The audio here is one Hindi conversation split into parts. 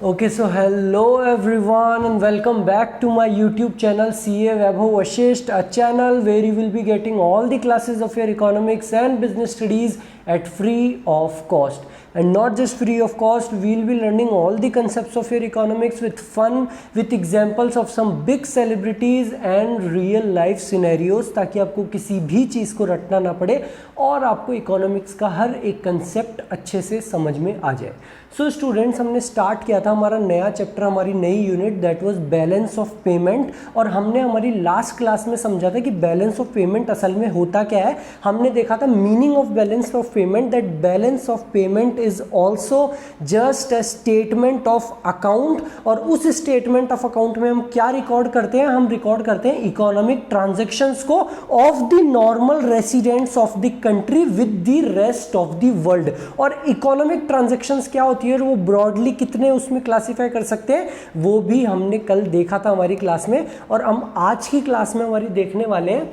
Okay, so hello everyone and welcome back to my YouTube channel CA Vaibhav Vashisht, a channel where you will be getting all the classes of your economics and business studies at free of cost. And not just free of cost, we will be learning all the concepts of your economics with fun, with examples of some big celebrities and real life scenarios, ताकि आपको किसी भी चीज़ को रटना ना पड़े और आपको इकोनॉमिक्स का हर एक कंसेप्ट अच्छे से समझ में आ जाए। सो स्टूडेंट्स, हमने स्टार्ट किया था हमारा नया चैप्टर, हमारी नई unit, that was balance of payment. और हमने हमारी लास्ट क्लास में समझा था कि बैलेंस ऑफ पेमेंट असल में होता क्या है। हमने देखा था meaning of balance of payment, that balance of payment is also just a statement of account. और उस स्टेटमेंट ऑफ अकाउंट में हम क्या रिकॉर्ड करते हैं? हम रिकॉर्ड करते हैं इकोनॉमिक ट्रांजेक्शन्स को of the normal residents of the country with the rest of the world. और इकोनॉमिक ट्रांजेक्शन्स क्या होती है, वो ब्रॉडली कितने उसमें क्लासिफाई कर सकते हैं, वो भी हमने कल देखा था हमारी क्लास में। और हम आज की क्लास में हमारी देखने वाले हैं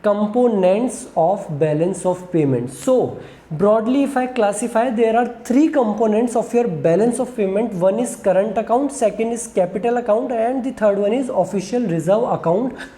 components of balance of payment. So broadly if I classify, there are three components of your balance of payment. One is current account, second is capital account and the third one is official reserve account.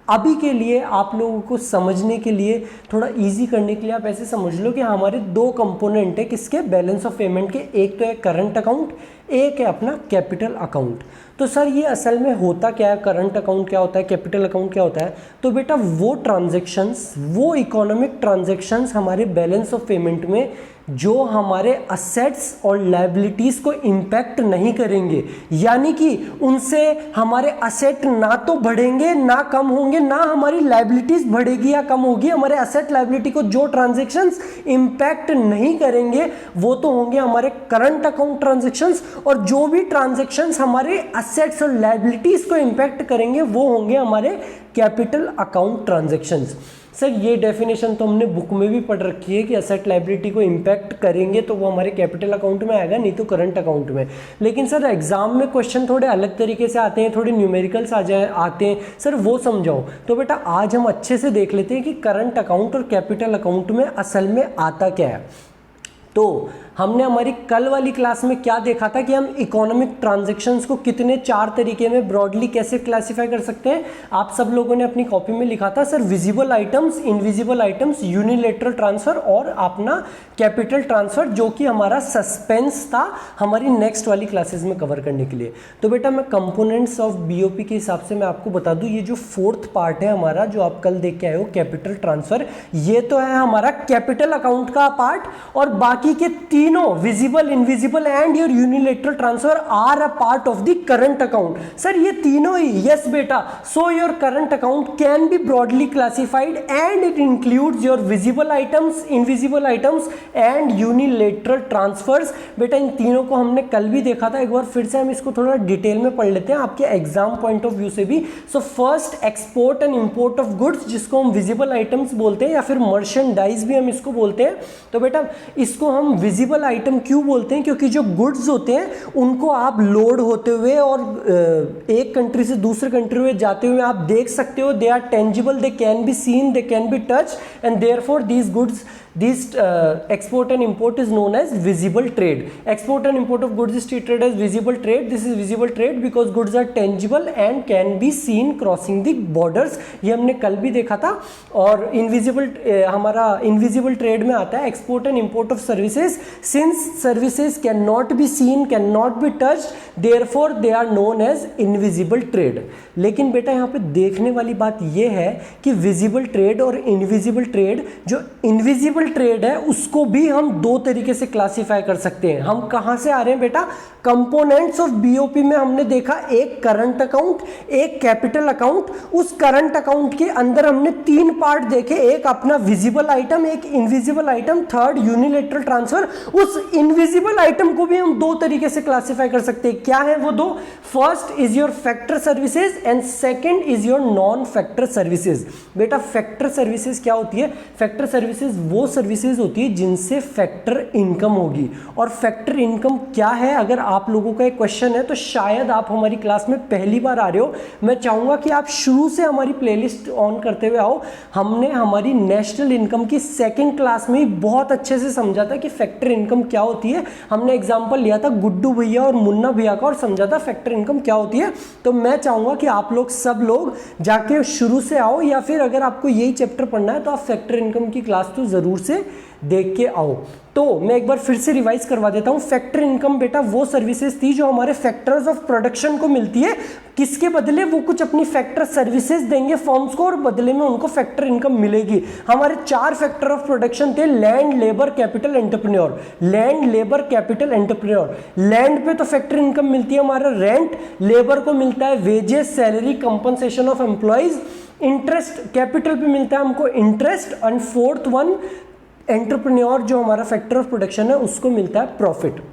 अभी के लिए आप लोगों को समझने के लिए, थोड़ा इजी करने के लिए आप ऐसे समझ लो कि हमारे दो कंपोनेंट है किसके, बैलेंस ऑफ पेमेंट के। एक तो है करंट अकाउंट, एक है अपना कैपिटल अकाउंट। तो सर ये असल में होता क्या है, करंट अकाउंट क्या होता है, कैपिटल अकाउंट क्या होता है? तो बेटा वो ट्रांजैक्शंस, वो इकोनॉमिक ट्रांजैक्शंस हमारे बैलेंस ऑफ पेमेंट में जो हमारे असेट्स और लायबिलिटीज़ को इम्पैक्ट नहीं करेंगे, यानी कि उनसे हमारे असेट ना तो बढ़ेंगे ना कम होंगे, ना हमारी लायबिलिटीज़ बढ़ेगी या कम होगी। हमारे असेट लायबिलिटी को जो ट्रांजैक्शंस इम्पैक्ट नहीं करेंगे वो तो होंगे हमारे करंट अकाउंट ट्रांजैक्शंस, और जो भी ट्रांजैक्शंस हमारे असेट्स और लायबिलिटीज़ को इम्पैक्ट करेंगे वो होंगे हमारे कैपिटल अकाउंट ट्रांजैक्शंस। सर ये डेफिनेशन तो हमने बुक में भी पढ़ रखी है कि असेट लायबिलिटी को इम्पैक्ट करेंगे तो वो हमारे कैपिटल अकाउंट में आएगा, नहीं तो करंट अकाउंट में। लेकिन सर एग्जाम में क्वेश्चन थोड़े अलग तरीके से आते हैं, थोड़े न्यूमेरिकल्स आते हैं, सर वो समझाओ। तो बेटा आज हम अच्छे से देख लेते हैं कि करंट अकाउंट और कैपिटल अकाउंट में असल में आता क्या है। तो हमने हमारी कल वाली क्लास में क्या देखा था कि हम इकोनॉमिक ट्रांजैक्शंस को कितने चार तरीके में ब्रॉडली कैसे क्लासिफाई कर सकते हैं। आप सब लोगों ने अपनी कॉपी में लिखा था sir, visible items, invisible items, unilateral transfer और अपना कैपिटल ट्रांसफर, जो कि हमारा सस्पेंस था हमारी नेक्स्ट वाली क्लासेस में कवर करने के लिए। तो बेटा मैं कंपोनेंट्स ऑफ बीओपी के हिसाब से मैं आपको बता दूं, ये जो फोर्थ पार्ट है हमारा जो आप कल देख के आए हो कैपिटल ट्रांसफर, ये तो है हमारा कैपिटल अकाउंट का पार्ट, और बाकी के तीनों visible, invisible and your unilateral transfer are a part of the current account. Sir ये तीनों ही, यस बेटा। So your current account can be broadly classified and it includes your visible items, invisible items and unilateral transfers. बेटा इन तीनों को हमने कल भी देखा था, एक बार फिर से हम इसको थोड़ा डिटेल में पढ़ लेते हैं आपके एग्जाम पॉइंट ऑफ व्यू से भी। So first, export and import of goods, जिसको हम विजिबल आइटम्स बोलते हैं या फिर मर्चेंडाइज भी हम इसको बोलते हैं। तो बेटा इसको हम विजिबल आइटम क्यों बोलते हैं? क्योंकि जो गुड्स होते हैं उनको आप लोड होते हुए और एक कंट्री से दूसरे कंट्री में जाते हुए आप देख सकते हो। They are tangible, they can be seen, they can be touch, and therefore these goods, this export and import is known as visible trade. Export and import of goods is treated as visible trade. This is visible trade because goods are tangible and can be seen crossing the borders. ये हमने कल भी देखा था। और invisible हमारा invisible trade में आता है export and import of services. Since services cannot be seen, cannot be touched, therefore they are known as invisible trade. लेकिन बेटा यहाँ पे देखने वाली बात ये है कि visible trade और invisible trade, जो invisible ट्रेड है उसको भी हम दो तरीके से क्लासिफाई कर सकते हैं। हम कहां से आ रहे हैं बेटा? कंपोनेंट्स ऑफ बीओपी में हमने देखा एक करंट अकाउंट, एक कैपिटल अकाउंट। उस करंट अकाउंट के अंदर हमने तीन पार्ट देखे, एक अपना विजिबल आइटम, एक invisible item, third unilateral transfer. उस इनविजिबल आइटम को भी हम दो तरीके से क्लासिफाई कर सकते हैं। क्या है वो दो? First is your factor services and second is your non factor services. बेटा फैक्टर सर्विसेज क्या होती है? फैक्टर सर्विसेज वो सर्विसेज होती है जिनसे फैक्टर इनकम होगी। और फैक्टर इनकम क्या है, अगर आप लोगों का एक क्वेश्चन है तो शायद आप हमारी क्लास में पहली बार आ रहे हो, मैं चाहूंगा कि आप शुरू से हमारी प्लेलिस्ट ऑन करते हुए आओ। हमने हमारी नेशनल इनकम की सेकंड क्लास में ही बहुत अच्छे से समझा था कि फैक्टर इनकम क्या होती है। हमने एग्जांपल लिया था गुड्डू भैया और मुन्ना भैया का और समझा था फैक्टर इनकम क्या होती है। तो मैं चाहूंगा कि आप लोग सब लोग जाके शुरू से आओ, या फिर अगर आपको यही चैप्टर पढ़ना है तो आप फैक्टर इनकम की क्लास तो जरूर से देख के आओ। तो मैं एक बार फिर से रिवाइज करवा देता हूं। फैक्टर इनकम बेटा वो सर्विसेज थी जो हमारे फैक्टर्स ऑफ प्रोडक्शन को मिलती है, किसके बदले, वो कुछ अपनी फैक्टर सर्विसेज देंगे फर्म्स को और बदले में उनको फैक्टर इनकम मिलेगी। हमारे 4 फैक्टर ऑफ प्रोडक्शन थे, land, labour, capital, entrepreneur. Land, labour, capital, entrepreneur. Land पे तो फैक्टर इनकम मिलती है हमारा रेंट, लेबर को मिलता है wages, salary, compensation of employees, interest, capital पे मिलता है हमको interest, and fourth one entrepreneur जो हमारा फैक्टर ऑफ प्रोडक्शन है उसको मिलता है प्रॉफिट।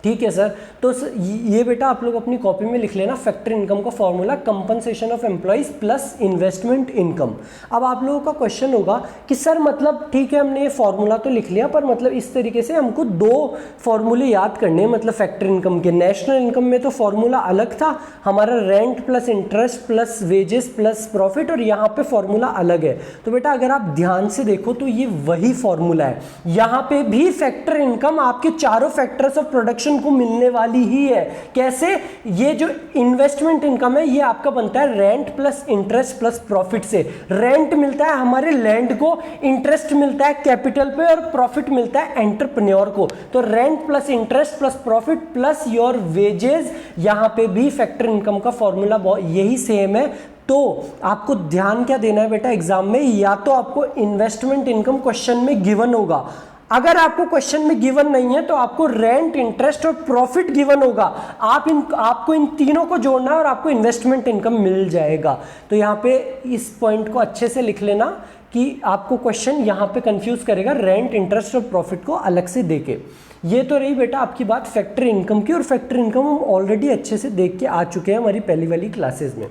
ठीक है सर, तो ये बेटा आप लोग अपनी कॉपी में लिख लेना फैक्टर इनकम का formula, compensation of employees plus investment income. अब आप लोगों का क्वेश्चन होगा कि सर मतलब ठीक है हमने ये फॉर्मूला तो लिख लिया, पर मतलब इस तरीके से हमको 2 फॉर्मूले याद करने हैं, मतलब फैक्टर इनकम के। नेशनल इनकम में तो फॉर्मूला अलग था हमारा, rent plus interest plus wages plus profit, और यहाँ पे फॉर्मूला अलग है। तो बेटा अगर आप ध्यान से देखो तो ये वही फॉर्मूला है, यहाँ पे भी फैक्टर इनकम आपके चारों फैक्टर्स ऑफ प्रोडक्शन को मिलने वाली ही है। कैसे, ये जो इन्वेस्टमेंट इनकम है ये आपका बनता है rent plus interest plus profit से। रेंट मिलता है हमारे लैंड को, इंटरेस्ट मिलता है कैपिटल पे, और प्रॉफिट मिलता है एंटरप्रेन्योर को। तो rent plus interest plus profit plus your wages, यहां पे भी फैक्टर इनकम का फॉर्मूला यही सेम है। तो आपको ध्यान क्या देना है बेटा एग्जाम में, या तो आपको इन्वेस्टमेंट इनकम क्वेश्चन में गिवन होगा, अगर आपको क्वेश्चन में गिवन नहीं है तो आपको रेंट, इंटरेस्ट और प्रॉफिट गिवन होगा। आपको इन तीनों को जोड़ना है और आपको इन्वेस्टमेंट इनकम मिल जाएगा। तो यहाँ पे इस पॉइंट को अच्छे से लिख लेना कि आपको क्वेश्चन यहाँ पे कंफ्यूज करेगा रेंट, इंटरेस्ट और प्रॉफिट को अलग से देके। ये तो रही बेटा आपकी बात फैक्टर इनकम की, और फैक्टर इनकम हम ऑलरेडी अच्छे से देख के आ चुके हैं हमारी पहली वाली क्लासेस में।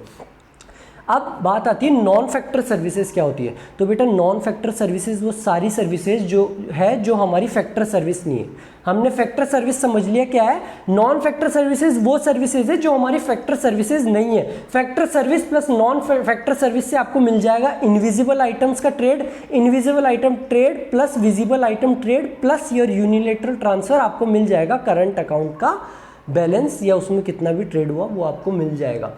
अब बात आती है नॉन फैक्टर सर्विसेज क्या होती है। तो बेटा नॉन फैक्टर सर्विसेज वो सारी सर्विसेज जो हमारी फैक्टर सर्विस नहीं है। हमने फैक्टर सर्विस समझ लिया क्या है, नॉन फैक्टर सर्विसेज वो सर्विसेज है जो हमारी फैक्टर सर्विसेज नहीं है। Factor service plus non factor service से आपको मिल जाएगा इनविजिबल आइटम्स का trade, invisible item trade plus visible item trade plus your unilateral transfer, आपको मिल जाएगा करंट अकाउंट का बैलेंस, या उसमें कितना भी ट्रेड हुआ वो आपको मिल जाएगा।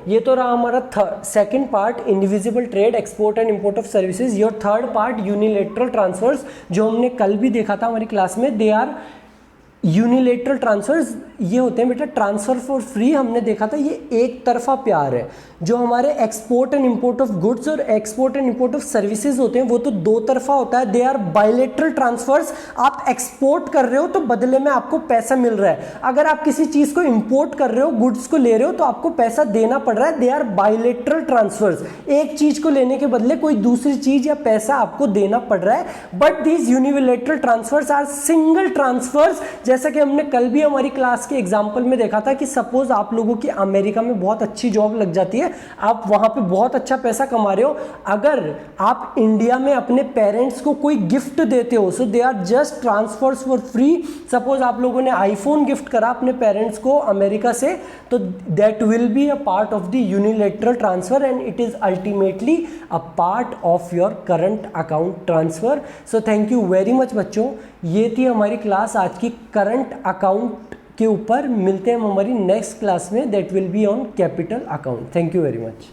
ये तो रहा हमारा second part, invisible trade, export and import of services. Your third part unilateral transfers, जो हमने कल भी देखा था हमारी क्लास में। दे आर यूनिलेटरल ट्रांसफर्स, ये होते हैं बेटा ट्रांसफर फॉर फ्री, हमने देखा था ये एक तरफा प्यार है। जो हमारे export and import of goods और export and import of services होते हैं वो तो 2 तरफा होता है। दे आर बायलेटरल ट्रांसफर्स, आप एक्सपोर्ट कर रहे हो तो बदले में आपको पैसा मिल रहा है। अगर आप किसी चीज को इंपोर्ट कर रहे हो, गुड्स को ले रहे हो, तो आपको पैसा देना पड़ रहा है। दे आर बायलेटरल ट्रांसफर्स, एक चीज को लेने के बदले कोई दूसरी चीज या पैसा आपको देना पड़ रहा है। But these unilateral transfers are single transfers, जैसा कि हमने कल भी हमारी क्लास के एग्जांपल में देखा था कि सपोज आप लोगों की अमेरिका में बहुत अच्छी जॉब लग जाती है, आप वहां पे बहुत अच्छा पैसा कमा रहे हो, अगर आप इंडिया में अपने पेरेंट्स को कोई गिफ्ट देते हो, so they are just transfers for free. Suppose आप लोगों ने आईफोन गिफ्ट करा अपने पेरेंट्स को अमेरिका से, तो that will be a part of the unilateral transfer and it is ultimately a part of your current account transfer. So thank you very much बच्चों, ये थी हमारी क्लास आज की करंट अकाउंट के ऊपर। मिलते हैं हम हमारी नेक्स्ट क्लास में, that will be on capital account. Thank you very much.